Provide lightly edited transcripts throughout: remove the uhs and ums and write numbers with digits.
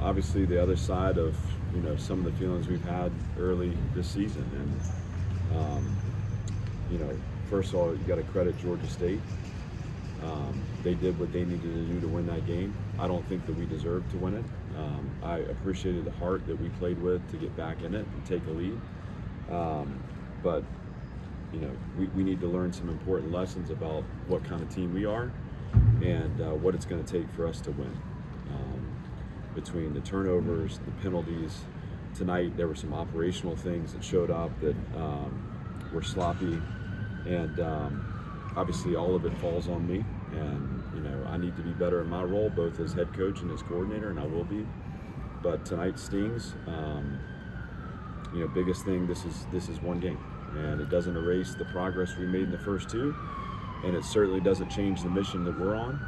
obviously the other side of some of the feelings we've had early this season, and first of all, you got to credit Georgia State. They did what they needed to do to win that game. I don't think that we deserved to win it. I appreciated the heart that we played with to get back in it and take a lead. But we need to learn some important lessons about what kind of team we are and what it's going to take for us to win. Between the turnovers, the penalties, tonight there were some operational things that showed up that were sloppy, and obviously all of it falls on me. And I need to be better in my role, both as head coach and as coordinator, and I will be. But tonight stings. Biggest thing. This is one game, and it doesn't erase the progress we made in the first two, and it certainly doesn't change the mission that we're on.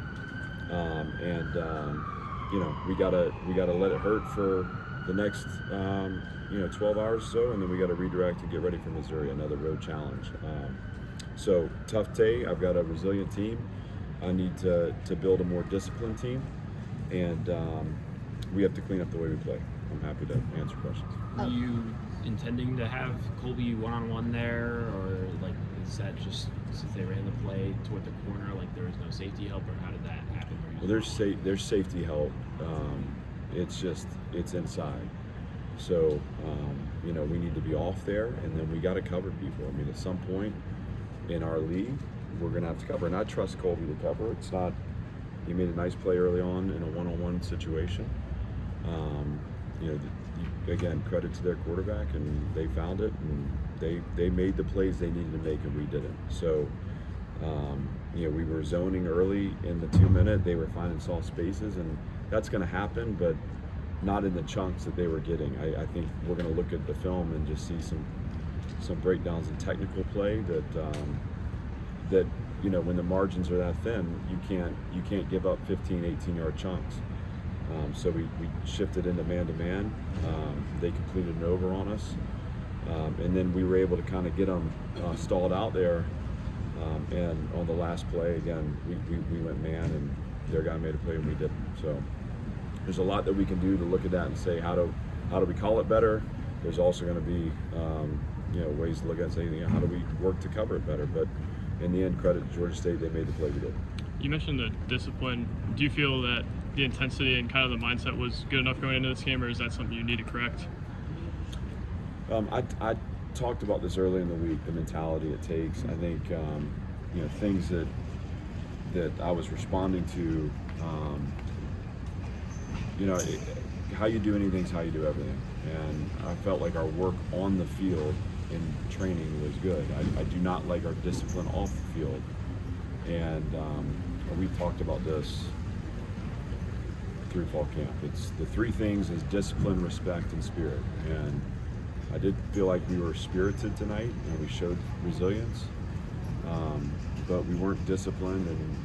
We gotta let it hurt for the next 12 hours or so, and then we got to redirect and get ready for Missouri, another road challenge. So tough day. I've got a resilient team. I need to build a more disciplined team, and we have to clean up the way we play. I'm happy to answer questions. Were you intending to have Colby one-on-one there, or is that just since they ran the play toward the corner, there was no safety help, or how did that happen? Well, there's safety help. It's inside. So, we need to be off there, and then we got to cover people. I mean, at some point in our league, we're going to have to cover. And I trust Colby to cover. It's not, he made a nice play early on in a one-on-one situation. Again, credit to their quarterback, and they found it, and they made the plays they needed to make, and we didn't. So, we were zoning early in the 2-minute. They were finding soft spaces, and that's going to happen, but not in the chunks that they were getting. I think we're going to look at the film and just see some breakdowns in technical play that when the margins are that thin, you can't give up 15, 18-yard chunks. So we shifted into man-to-man. They completed an over on us, and then we were able to kind of get them stalled out there. And on the last play, again, we went man, and their guy made a play and we didn't. So there's a lot that we can do to look at that and say, how do we call it better? There's also going to be ways to look at it and say, how do we work to cover it better? But in the end, credit to Georgia State, they made the play we did. You mentioned the discipline. Do you feel that the intensity and kind of the mindset was good enough going into this game, or is that something you need to correct? I talked about this early in the week, the mentality it takes. I think things that I was responding to. How you do anything is how you do everything, and I felt like our work on the field in training was good. I do not like our discipline off the field, and we've talked about this through fall camp. It's the three things: is discipline, respect, and spirit. And I did feel like we were spirited tonight, and we showed resilience, but we weren't disciplined, and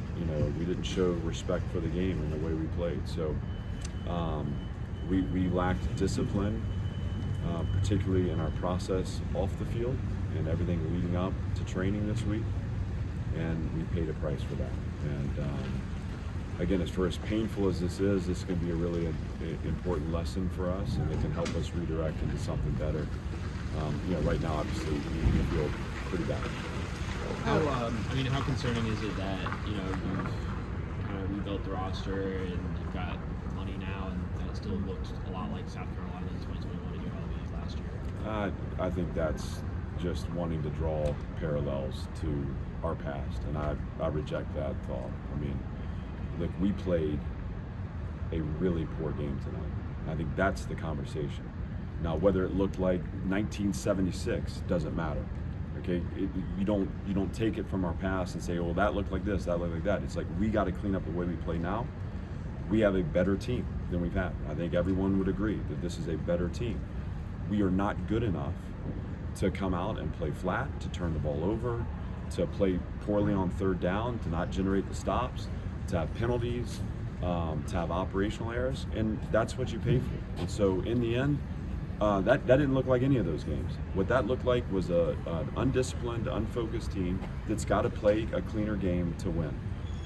we didn't show respect for the game and the way we played. So we lacked discipline, particularly in our process off the field and everything leading up to training this week, and we paid a price for that. And again, as far as painful as this is going to be a really important lesson for us, and it can help us redirect into something better. Right now, obviously, we feel pretty bad. How concerning is it that you've kind of rebuilt the roster and you've got money now, and that it still looks a lot like South Carolina in 2021 and ULB last year? I think that's just wanting to draw parallels to our past, and I reject that thought. I mean, we played a really poor game tonight. I think that's the conversation. Now, whether it looked like 1976 doesn't matter. Okay, you don't take it from our past and say, oh, that looked like this, that looked like that. It's like we got to clean up the way we play now. We have a better team than we've had. I think everyone would agree that this is a better team. We are not good enough to come out and play flat, to turn the ball over, to play poorly on third down, to not generate the stops, to have penalties, to have operational errors, and that's what you pay for. And so in the end, that didn't look like any of those games. What that looked like was an undisciplined, unfocused team that's got to play a cleaner game to win.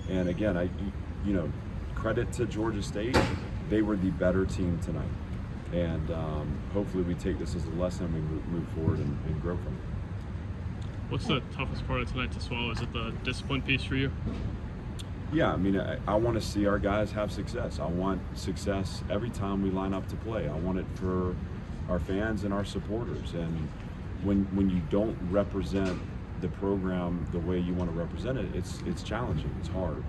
And again, credit to Georgia State they were the better team tonight. And hopefully we take this as a lesson and we move forward and grow from it. What's the toughest part of tonight to swallow? Is it the discipline piece for you? Yeah, I mean, I want to see our guys have success. I want success every time we line up to play. I want it for our fans and our supporters. And when you don't represent the program the way you want to represent it, it's challenging. It's hard.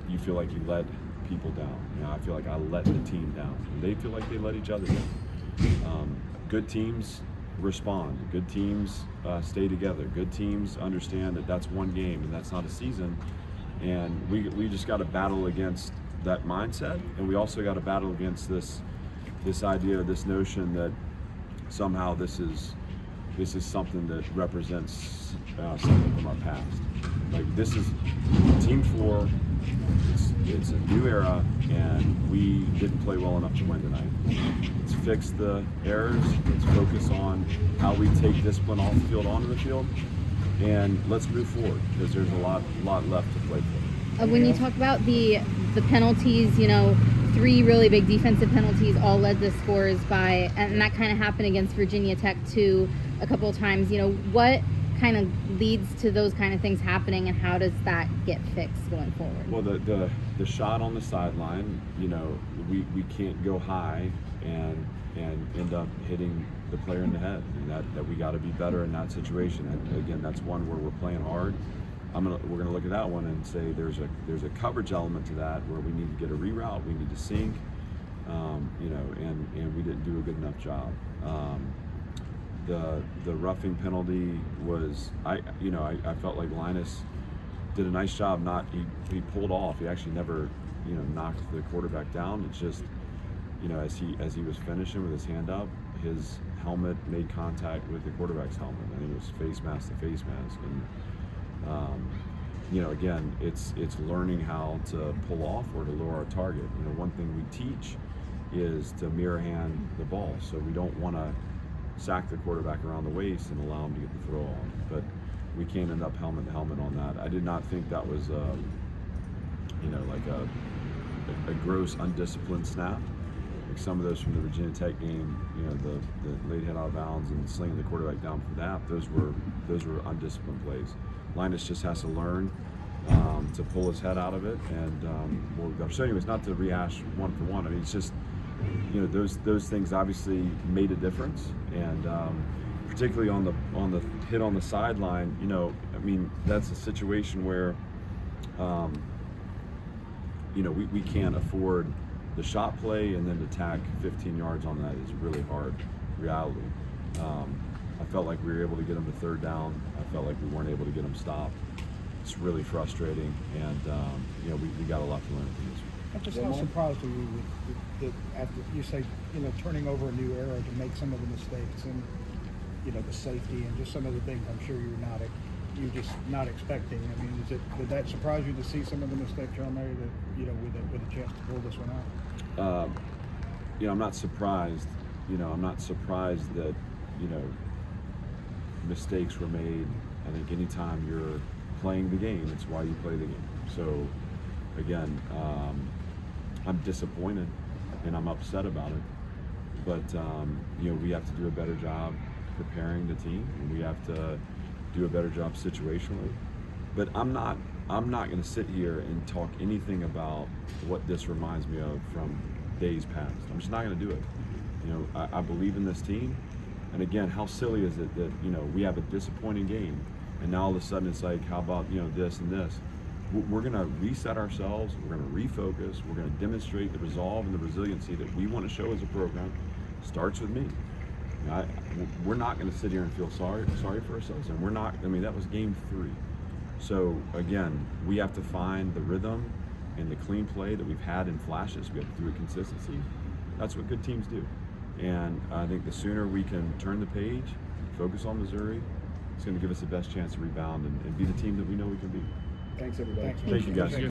You feel like you let people down. You know, I feel like I let the team down. And they feel like they let each other down. Good teams respond. Good teams stay together. Good teams understand that that's one game and that's not a season. And we just got to battle against that mindset, and we also got to battle against this idea, this notion that somehow this is something that represents something from our past. Like, this is Team 4. It's a new era, and we didn't play well enough to win tonight. Let's fix the errors. Let's focus on how we take discipline off the field, onto the field, and let's move forward, because there's a lot left to play for. When you talk about the penalties, 3 really big defensive penalties all led the scores by, and that kind of happened against Virginia Tech too a couple of times. What kind of leads to those kind of things happening, and how does that get fixed going forward? Well, the shot on the sideline, we can't go high and end up hitting the player in the head, and that we got to be better in that situation. And again, that's one where we're playing hard. We're gonna look at that one and say there's a coverage element to that where we need to get a reroute, we need to sink, and we didn't do a good enough job. The roughing penalty was, I felt like Linus did a nice job. He pulled off. He actually never knocked the quarterback down. It's just as he was finishing with his hand up, his helmet made contact with the quarterback's helmet. I think it was face mask to face mask. And again, it's learning how to pull off or to lower our target. One thing we teach is to mirror hand the ball, so we don't want to sack the quarterback around the waist and allow him to get the throw on. But we can't end up helmet to helmet on that. I did not think that was like a gross undisciplined snap. Like some of those from the Virginia Tech game, the late hit out of bounds and slinging the quarterback down for that, those were undisciplined plays. Linus just has to learn to pull his head out of it, and so anyways, not to rehash one for one. I mean, it's just those things obviously made a difference, and particularly on the hit on the sideline. I mean, that's a situation where we can't afford the shot play and then to tack 15 yards on that is really hard reality. I felt like we were able to get him to third down. I felt like we weren't able to get him stopped. It's really frustrating, and we got a lot to learn from this. I'm just not surprised with you that after you say, turning over a new era to make some of the mistakes and, the safety and just some of the things I'm sure you're just not expecting. I mean, did that surprise you to see some of the mistakes y'all made that, with a chance to pull this one out? I'm not surprised. I'm not surprised that, mistakes were made. I think anytime you're playing the game, it's why you play the game. So again, I'm disappointed and I'm upset about it, but we have to do a better job preparing the team, and we have to do a better job situationally. But I'm not going to sit here and talk anything about what this reminds me of from days past. I'm just not going to do it. I believe in this team, and again, how silly is it that we have a disappointing game, and now all of a sudden it's like, how about this and this? We're going to reset ourselves. We're going to refocus. We're going to demonstrate the resolve and the resiliency that we want to show as a program. Starts with me. We're not going to sit here and feel sorry for ourselves, and we're not. I mean, that was game 3. So again, we have to find the rhythm and the clean play that we've had in flashes. We have to do it consistency. That's what good teams do. And I think the sooner we can turn the page, focus on Missouri, it's going to give us the best chance to rebound and be the team that we know we can be. Thanks, everybody. Thank you, guys.